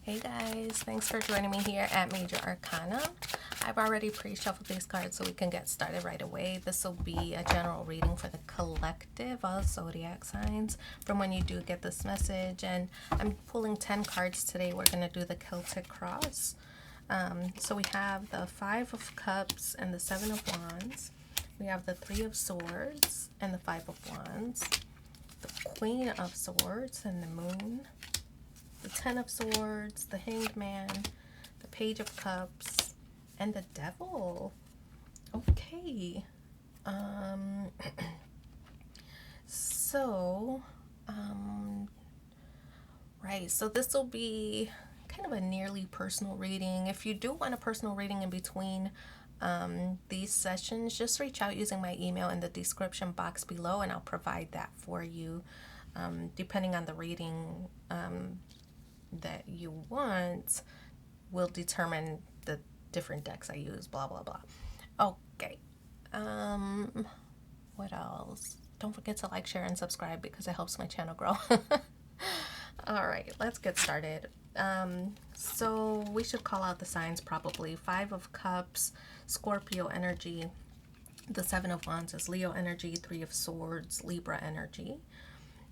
Hey guys, thanks for joining me here at Major Arcana. I've already pre-shuffled these cards so we can get started right away. This will be a general reading for the collective of zodiac signs from when you do get this message. And I'm pulling 10 cards today. We're going to do the Celtic cross. So we have the Five of Cups and the Seven of Wands. We have the Three of Swords and the Five of Wands. The Queen of Swords and the Moon. The Ten of Swords, the Hanged Man, the Page of Cups, and the Devil. Okay. Right, so this will be kind of a nearly personal reading. If you do want a personal reading in between these sessions, just reach out using my email in the description box below and I'll provide that for you. Depending on the reading that you want will determine the different decks I use, blah blah blah. Okay. What else? Don't forget to like, share, and subscribe because it helps my channel grow. All right, let's get started. So we should call out the signs probably. Five of Cups, Scorpio energy. The Seven of Wands is Leo energy. Three of Swords, Libra energy.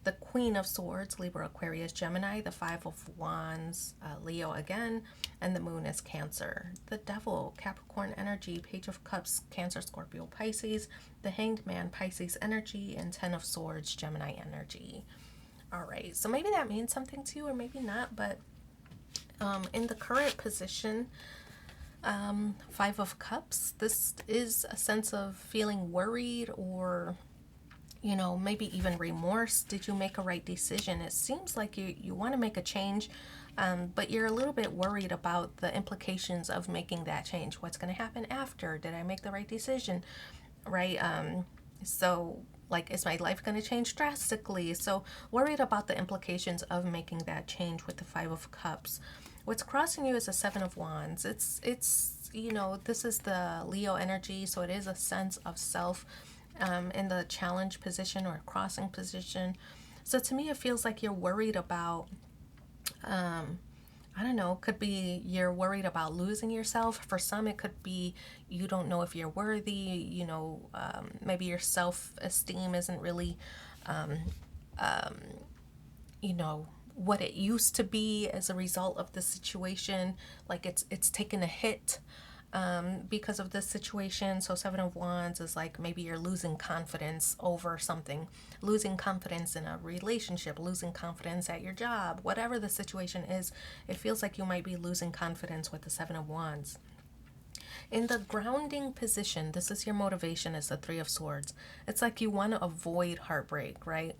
The Queen of Swords, Libra, Aquarius, Gemini. The Five of Wands, Leo again. And the Moon is Cancer. The Devil, Capricorn energy. Page of Cups, Cancer, Scorpio, Pisces. The Hanged Man, Pisces energy. And Ten of Swords, Gemini energy. All right, so maybe that means something to you or maybe not, but in the current position, Five of Cups, this is a sense of feeling worried or maybe even remorse. Did you make a right decision? It seems like you want to make a change, but you're a little bit worried about the implications of making that change. What's going to happen after? Did I make the right decision? Right? So, like, is my life going to change drastically? So, worried about the implications of making that change with the Five of Cups. What's crossing you is a Seven of Wands. It's this is the Leo energy, so it is a sense of self in the challenge position or crossing position. So to me, it feels like you're worried about, I don't know, could be you're worried about losing yourself. For some, it could be you don't know if you're worthy, maybe your self-esteem isn't really, what it used to be as a result of the situation. Like it's taken a hit because of this situation. So Seven of Wands is like maybe you're losing confidence over something, losing confidence in a relationship, losing confidence at your job, whatever the situation is. It feels like you might be losing confidence with the Seven of Wands. In the grounding position, this is your motivation, is the Three of Swords. It's like you want to avoid heartbreak, right?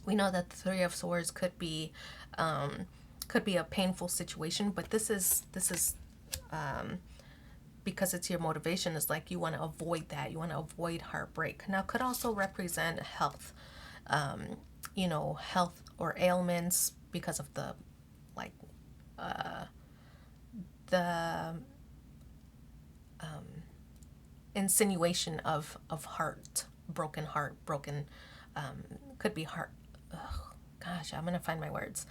We know that the Three of Swords could be a painful situation, but this is because it's your motivation, is like you want to avoid that. You want to avoid heartbreak. Now, could also represent health, health or ailments because of the insinuation of heart, broken, could be heart. Oh, gosh, I'm gonna find my words.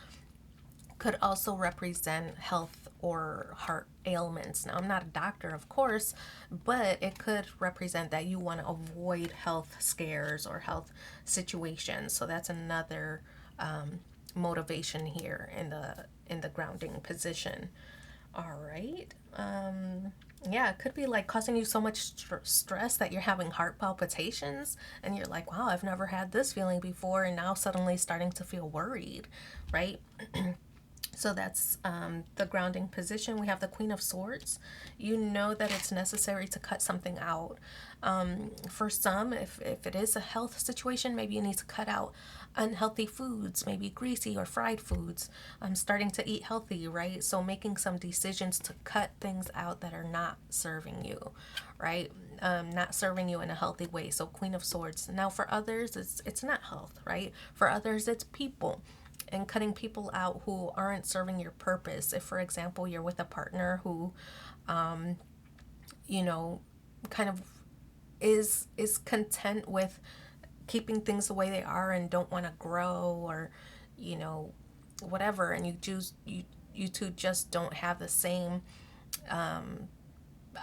Could also represent health or heart ailments. Now, I'm not a doctor, of course, but it could represent that you want to avoid health scares or health situations. So that's another motivation here in the grounding position. All right. Yeah, it could be like causing you so much stress that you're having heart palpitations and you're like, wow, I've never had this feeling before, and now suddenly starting to feel worried, right? So that's the grounding position. We have the Queen of Swords. You know that it's necessary to cut something out. For some, if it is a health situation, maybe you need to cut out unhealthy foods, maybe greasy or fried foods. Starting to eat healthy, right? So making some decisions to cut things out that are not serving you, right? Not serving you in a healthy way. So Queen of Swords. Now for others, it's not health, right? For others, it's people. And cutting people out who aren't serving your purpose. If, for example, you're with a partner who, kind of is content with keeping things the way they are and don't want to grow or, whatever, and you you two just don't have the same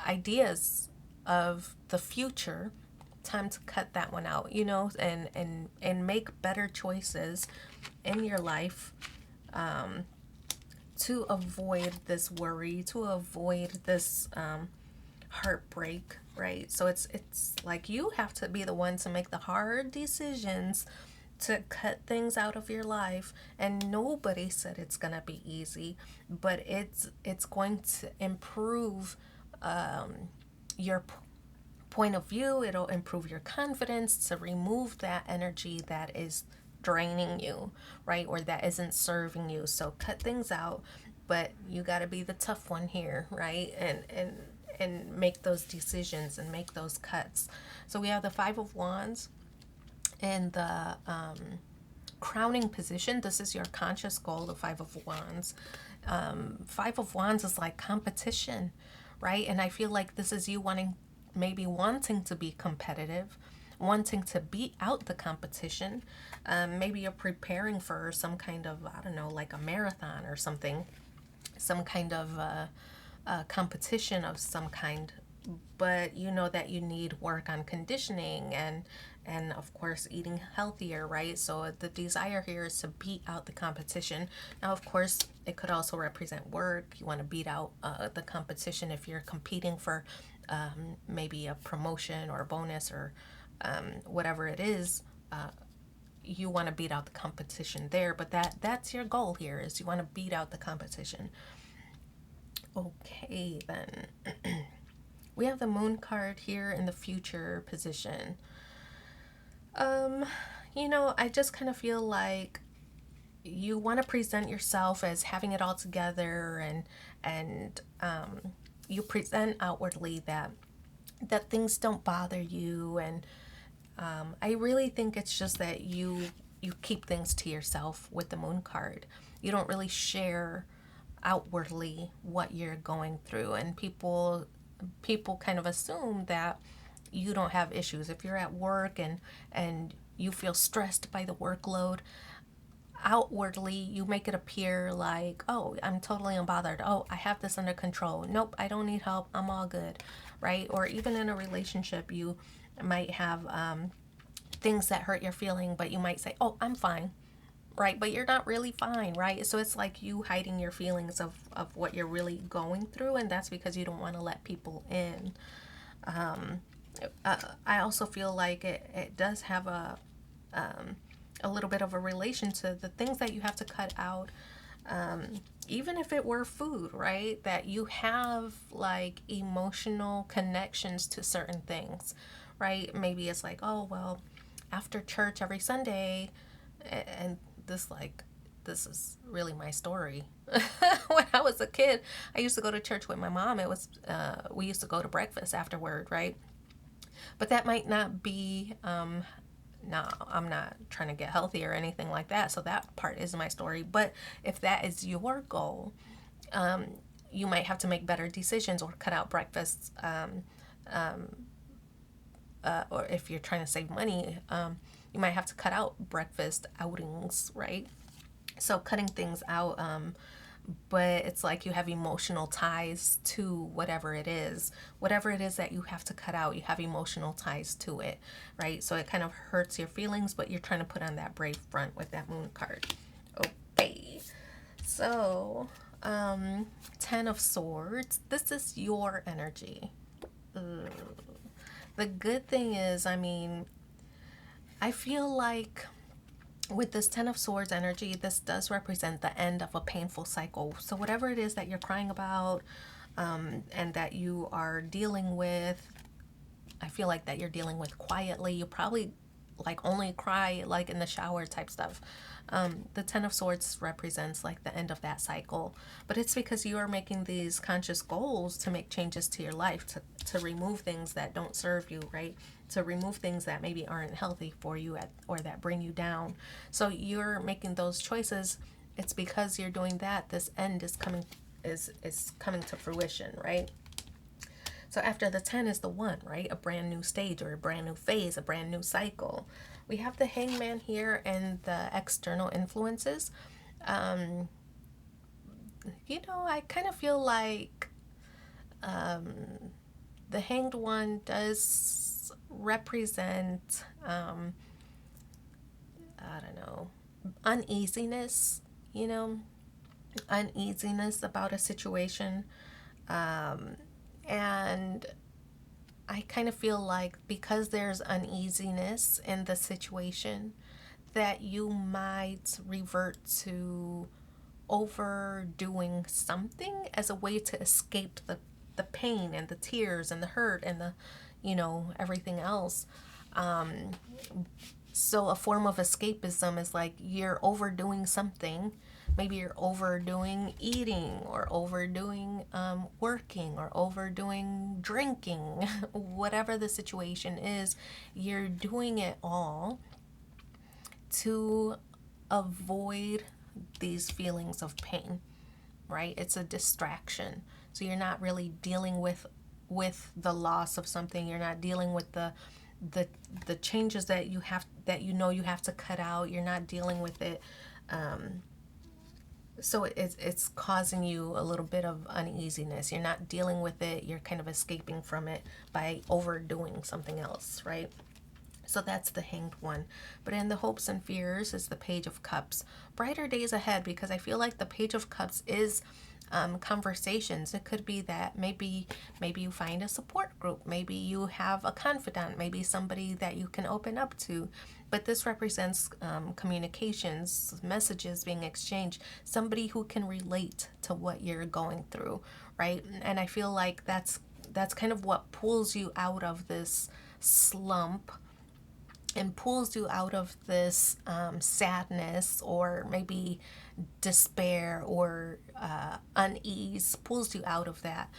ideas of the future, time to cut that one out, you know, and make better choices in your life, to avoid this worry, to avoid this heartbreak, right? So it's like you have to be the one to make the hard decisions to cut things out of your life, and nobody said it's gonna be easy, but it's going to improve your point of view. It'll improve your confidence to remove that energy that is draining you, right? Or that isn't serving you. So cut things out, but you got to be the tough one here, right? And make those decisions and make those cuts. So we have the Five of Wands in the crowning position. This is your conscious goal, the Five of Wands. Five of Wands is like competition, right? And I feel like this is you wanting to be competitive, wanting to beat out the competition. Maybe you're preparing for some kind of, I don't know, like a marathon or something, some kind of competition of some kind, but you know that you need work on conditioning and of course eating healthier, right? So the desire here is to beat out the competition. Now of course it could also represent work. You want to beat out the competition if you're competing for maybe a promotion or a bonus or whatever it is. You want to beat out the competition there, but that's your goal here, is you want to beat out the competition. Okay, then we have the Moon card here in the future position. You know, I just kind of feel like you want to present yourself as having it all together, and you present outwardly that things don't bother you, and I really think it's just that you keep things to yourself with the Moon card. You don't really share outwardly what you're going through, and people kind of assume that you don't have issues. If you're at work and you feel stressed by the workload, outwardly you make it appear like, oh, I'm totally unbothered. Oh, I have this under control. Nope, I don't need help. I'm all good, right? Or even in a relationship, you might have things that hurt your feeling, but you might say, oh, I'm fine, right? But you're not really fine, right? So it's like you hiding your feelings of what you're really going through, and that's because you don't want to let people in. I also feel like it does have a little bit of a relation to the things that you have to cut out. Even if it were food, right? That you have like emotional connections to certain things, right? Maybe it's like, oh, well, after church every Sunday, and this is really my story. When I was a kid, I used to go to church with my mom. It was we used to go to breakfast afterward, right? But that might not be no, I'm not trying to get healthy or anything like that. So that part is my story. But if that is your goal, you might have to make better decisions or cut out breakfasts. Or if you're trying to save money, you might have to cut out breakfast outings, right? So cutting things out, but it's like you have emotional ties to whatever it is that you have to cut out. You have emotional ties to it, right? So it kind of hurts your feelings, but you're trying to put on that brave front with that Moon card. Okay, so 10 of Swords. This is your energy. The good thing is, I mean, I feel like with this 10 of Swords energy, this does represent the end of a painful cycle. So whatever it is that you're crying about, and that you are dealing with, I feel like that you're dealing with quietly. You probably like only cry like in the shower type stuff. The 10 of Swords represents like the end of that cycle, but it's because you are making these conscious goals to make changes to your life, to remove things that don't serve you, right? To remove things that maybe aren't healthy for you or that bring you down. So you're making those choices. It's because you're doing that. This end is coming to fruition, right? So after the 10 is the 1, right? A brand new stage or a brand new phase, a brand new cycle. We have the Hangman here and the external influences. you know, I kind of feel like the Hanged One does represent, I don't know, uneasiness, you know, uneasiness about a situation. And I kind of feel like because there's uneasiness in the situation, that you might revert to overdoing something as a way to escape the pain and the tears and the hurt and the, you know, everything else. So a form of escapism is like you're overdoing something. Maybe you're overdoing eating or overdoing working or overdoing drinking. Whatever the situation is, you're doing it all to avoid these feelings of pain, right? It's a distraction. So you're not really dealing with the loss of something. You're not dealing with the changes that you have, that you know you have to cut out. You're not dealing with it. So it's causing you a little bit of uneasiness. You're not dealing with it. You're kind of escaping from it by overdoing something else, right? So that's the Hanged One. But in the Hopes and Fears is the Page of Cups. Brighter days ahead, because I feel like the Page of Cups is conversations. It could be that maybe you find a support group. Maybe you have a confidant. Maybe somebody that you can open up to. But this represents communications, messages being exchanged. Somebody who can relate to what you're going through, right? And I feel like that's kind of what pulls you out of this slump and pulls you out of this sadness or maybe despair or unease, pulls you out of that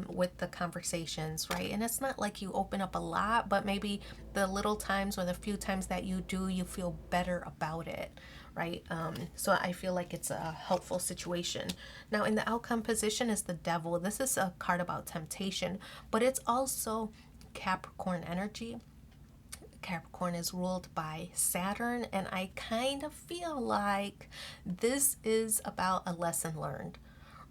with the conversations, right? And it's not like you open up a lot, but maybe the little times or the few times that you do, you feel better about it, right? So I feel like it's a helpful situation. Now, in the outcome position is the Devil. This is a card about temptation, but it's also Capricorn energy. Capricorn is ruled by Saturn, and I kind of feel like this is about a lesson learned,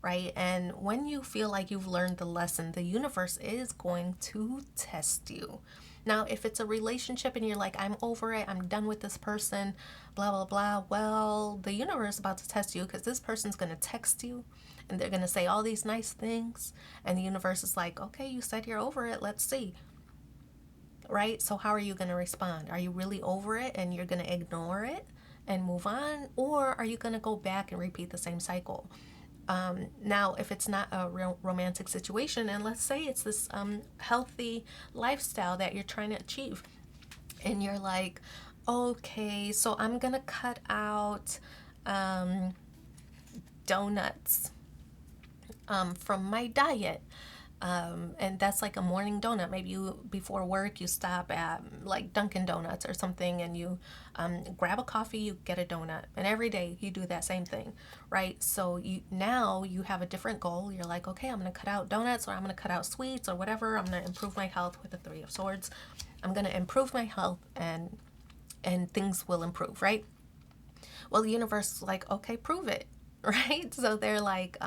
right? And when you feel like you've learned the lesson, the universe is going to test you. Now, if it's a relationship and you're like, I'm over it, I'm done with this person, blah, blah, blah, well, the universe is about to test you because this person's going to text you and they're going to say all these nice things. And the universe is like, okay, you said you're over it, let's see. Right? So how are you going to respond? Are you really over it and you're going to ignore it and move on? Or are you going to go back and repeat the same cycle? Now, if it's not a real romantic situation, and let's say it's this healthy lifestyle that you're trying to achieve, and you're like, okay, so I'm going to cut out donuts from my diet. And that's like a morning donut. Maybe you, before work, you stop at like Dunkin' Donuts or something and you grab a coffee, you get a donut. And every day you do that same thing, right? So now you have a different goal. You're like, okay, I'm going to cut out donuts, or I'm going to cut out sweets or whatever. I'm going to improve my health with the Three of Swords. I'm going to improve my health and things will improve, right? Well, the universe is like, okay, prove it, right? So they're like,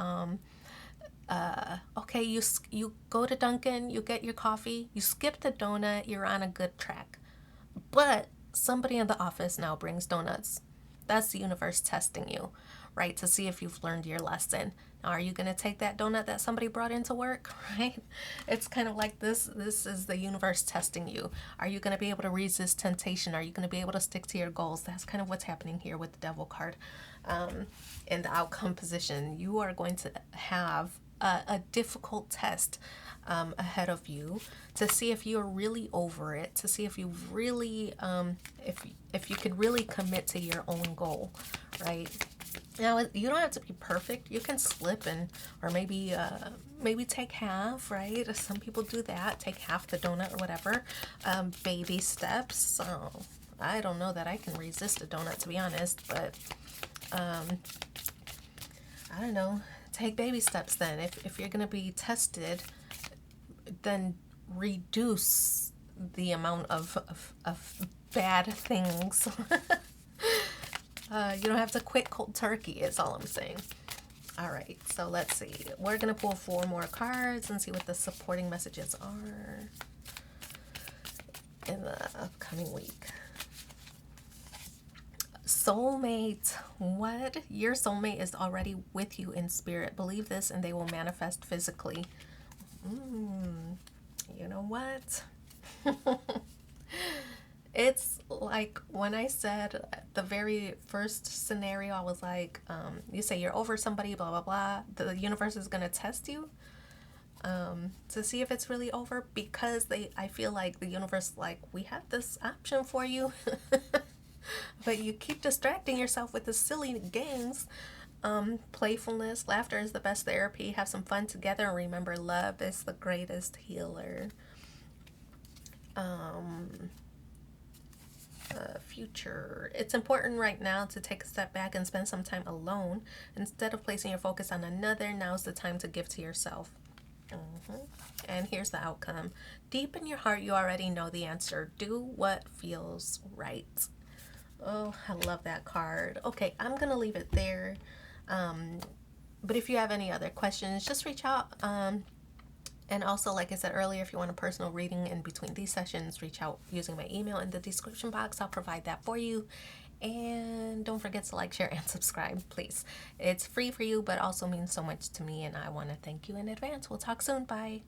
okay, you go to Dunkin', you get your coffee, you skip the donut, you're on a good track. But somebody in the office now brings donuts. That's the universe testing you, right? To see if you've learned your lesson. Now, are you going to take that donut that somebody brought into work, right? It's kind of like this. This is the universe testing you. Are you going to be able to resist temptation? Are you going to be able to stick to your goals? That's kind of what's happening here with the Devil card. In the outcome position, you are going to have a difficult test ahead of you to see if you're really over it, to see if you really, if you could really commit to your own goal, right? Now, you don't have to be perfect. You can slip or maybe take half, right? Some people do that, take half the donut or whatever. Baby steps. So I don't know that I can resist a donut, to be honest, but I don't know. Take baby steps then. If you're going to be tested, then reduce the amount of bad things. You don't have to quit cold turkey, is all I'm saying. All right, so let's see. We're going to pull 4 more cards and see what the supporting messages are in the upcoming week. Soulmate. What? Your soulmate is already with you in spirit. Believe this and they will manifest physically. You know what? It's like when I said the very first scenario, I was like, you say you're over somebody, blah, blah, blah. The universe is going to test you to see if it's really over, because I feel like the universe, like, we have this option for you, but you keep distracting yourself with the silly games. Playfulness, laughter is the best therapy. Have some fun together and remember, love is the greatest healer. Future. It's important right now to take a step back and spend some time alone. Instead of placing your focus on another, now's the time to give to yourself. And here's the outcome. Deep in your heart, you already know the answer. Do what feels right. Oh, I love that card. Okay, I'm going to leave it there. But if you have any other questions, just reach out. And also, like I said earlier, if you want a personal reading in between these sessions, reach out using my email in the description box. I'll provide that for you. And don't forget to like, share, and subscribe, please. It's free for you, but also means so much to me, and I want to thank you in advance. We'll talk soon. Bye.